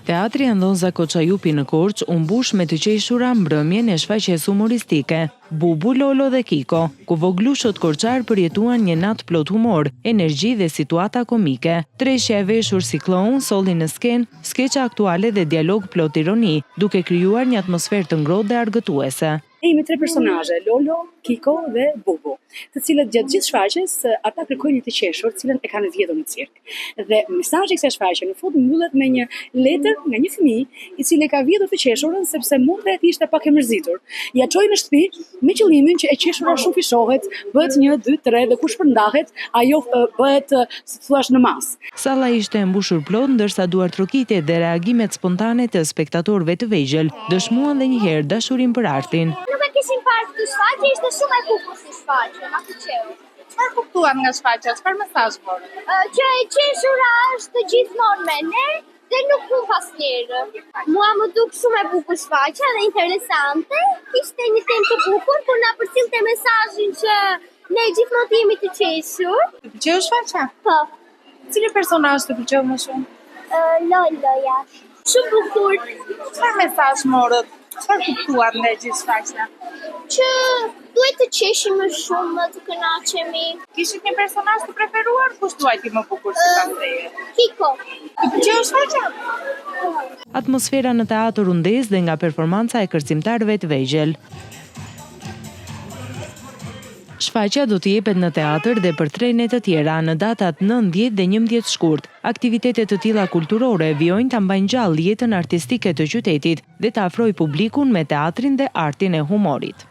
Teatri Andonza Koçajupi në Korç u mbush me të qeshura mbrëmjen e shfaqjes humoristike Bubu, Lolo dhe Kiko, ku voglushët korçar përjetuan një natë plot humor, energji dhe situata komike. Treshja e veshur si kloun solli në skenë skeqa aktuale dhe dialog plot ironi, duke krijuar një atmosferë të ngrohtë dhe argëtuese. Jemi 3 personazhe, Lolo, Kiko dhe Bubu, të cilët gjatë gjithë shfaqjes ata kërkojnë një të qeshur, të cilën e kanë vjedhur në cirk. Dhe mesazhi i kësaj shfaqje në fund mbyllet me një letër nga një fëmijë i cili ka vjedhur të qeshurën sepse mundja e tij ishte pak e mërzitur. Ja çoi në shtëpi me qëllimin që e qeshura shumë fishohet, bëhet 1, 2, 3 dhe kur shpërndahet, ajo bëhet, si thua, në mas. Salla ishte e mbushur plot, ndërsa duartrokitjet dhe reagimet spontane të spektatorëve të vegjël dëshmuan edhe një herë dashurinë për artin. Nuk e kishim parë këtë shfaqje, ishte shumë e bukur si shfaqje, na pëlqeu. Çfarë kuptuan nga shfaqja? Çfarë mesazh morën? Që e qeshura është gjithmonë me ne dhe nuk humb asnjëherë. Mua më duk shumë e bukur shfaqja dhe interesante. Kishte një temë të bukur, por na përcillte mesazhin që ne gjithmonë të jemi të qeshur. Të pëlqeu shfaqja? Po. Cili personazh të pëlqeu më shumë? Loloja. Shumë bukur. Çfarë mesazh morët? Çfarë kuptuan nga gjithë shfaqja? Që duhet të qeshim më shumë, të kënaqemi. Kishit një personazh të preferuar? Kush duajti më bukur sipas teje? Kiko. Të pëlqeu shfaqja? Atmosfera në teatr u ndez dhe nga performanca e kërcimtarëve të vegjël. Shfaqja do të jepet në teatr dhe për 3 net të tjera në datat 9, 10 dhe 11 shkurt. Aktivitetet të tilla kulturore vijojnë ta mbajnë gjallë jetën artistike të qytetit dhe ta afrojë publikun me teatrin dhe artin e humorit.